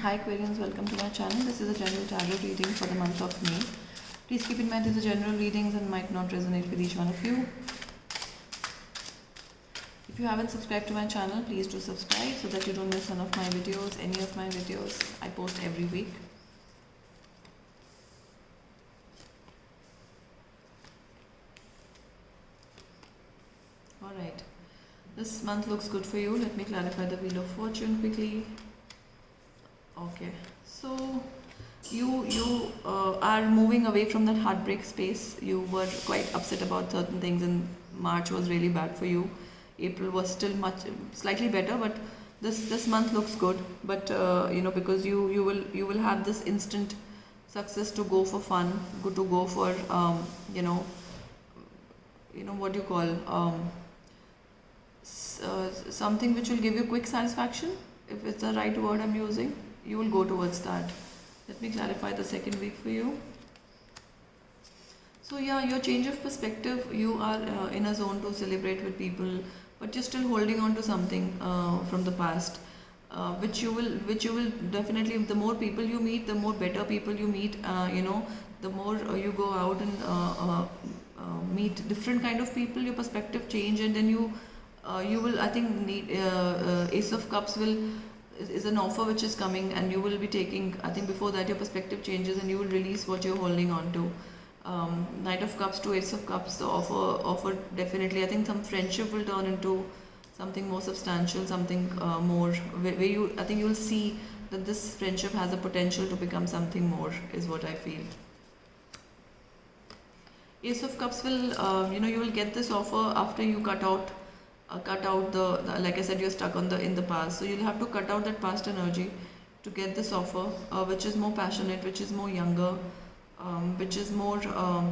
Hi Aquarians, welcome to my channel. This is a general tarot reading for the month of May. Please keep in mind these are general readings and might not resonate with each one of you. If you haven't subscribed to my channel, please do subscribe so that you don't miss one of my videos, any of my videos. I post every week. Alright, this month looks good for you. Let me clarify the Wheel of Fortune quickly. Okay, so you are moving away from that heartbreak space. You were quite upset about certain things, and March was really bad for you. April was still slightly better, but this month looks good. But because you will have this instant success to go for fun, to go for what do you call something which will give you quick satisfaction, if it's the right word I'm using. You will go towards that. Let me clarify the second week for you. So yeah, your change of perspective, you are in a zone to celebrate with people, but you're still holding on to something from the past, which you will definitely, the more people you meet, the more better people you meet, the more you go out and meet different kind of people, your perspective change, and then you will, I think, need Ace of Cups is an offer which is coming, and you will be taking, I think before that your perspective changes and you will release what you're holding on to. Knight of Cups to Ace of Cups, the offer definitely, I think some friendship will turn into something more substantial, something more where I think you will see that this friendship has a potential to become something more, is what I feel. Ace of Cups will, you will get this offer after you cut out the like I said, you're stuck in the past, so you'll have to cut out that past energy to get this offer, which is more passionate, which is more younger, which is more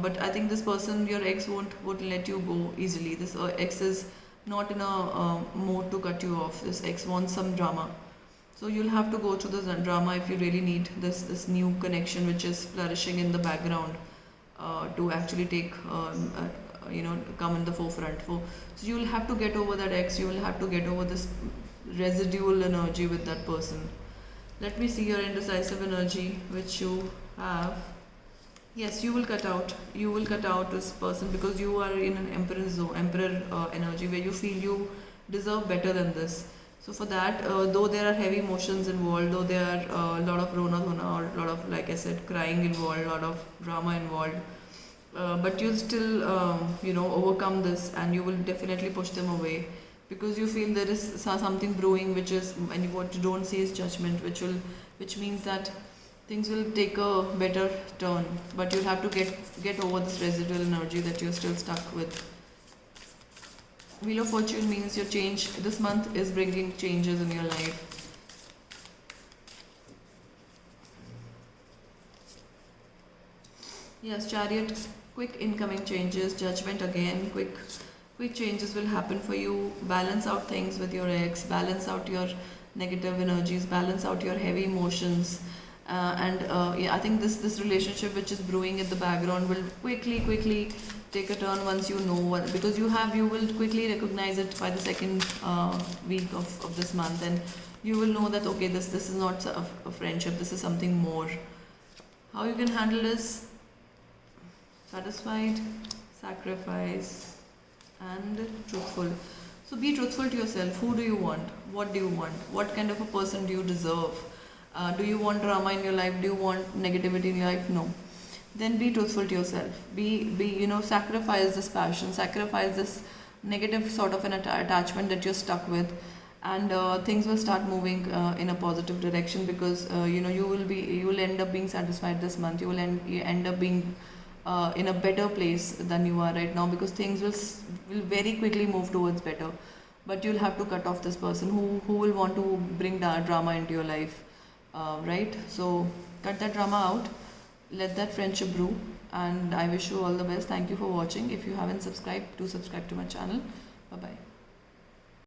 but I think this person, your ex, won't let you go easily. This ex is not in a mode to cut you off. This ex wants some drama, so you'll have to go through the drama if you really need this new connection which is flourishing in the background to actually take come in the forefront. So you will have to get over that ex, you will have to get over this residual energy with that person. Let me see your indecisive energy which you have. Yes, you will cut out this person because you are in an emperor energy where you feel you deserve better than this. So for that, though there are heavy emotions involved, though there are a lot of rona or a lot of, like I said, crying involved, a lot of drama involved, but you'll still overcome this, and you will definitely push them away because you feel there is something brewing, which is, and what you don't see is judgment, which means that things will take a better turn, but you'll have to get over this residual energy that you're still stuck with. Wheel of Fortune means your change this month is bringing changes in your life. Yes, Chariot, quick incoming changes. Judgment again, quick changes will happen for you. Balance out things with your ex, balance out your negative energies, balance out your heavy emotions, yeah, I think this relationship which is brewing in the background will quickly take a turn once you know what, because you will quickly recognize it by the second week of this month, and you will know that okay, this is not a friendship, this is something more. How you can handle this? Satisfied, sacrifice, and truthful. So be truthful to yourself. Who do you want? What do you want? What kind of a person do you deserve? Do you want drama in your life? Do you want negativity in your life? No. Then be truthful to yourself. Be sacrifice this passion, sacrifice this negative sort of an attachment that you're stuck with, and things will start moving in a positive direction, because you will end up being satisfied this month. You will end up being in a better place than you are right now, because things will very quickly move towards better. But you'll have to cut off this person who will want to bring drama into your life, right? So cut that drama out, let that friendship brew, and I wish you all the best. Thank you for watching. If you haven't subscribed, do subscribe to my channel. Bye bye.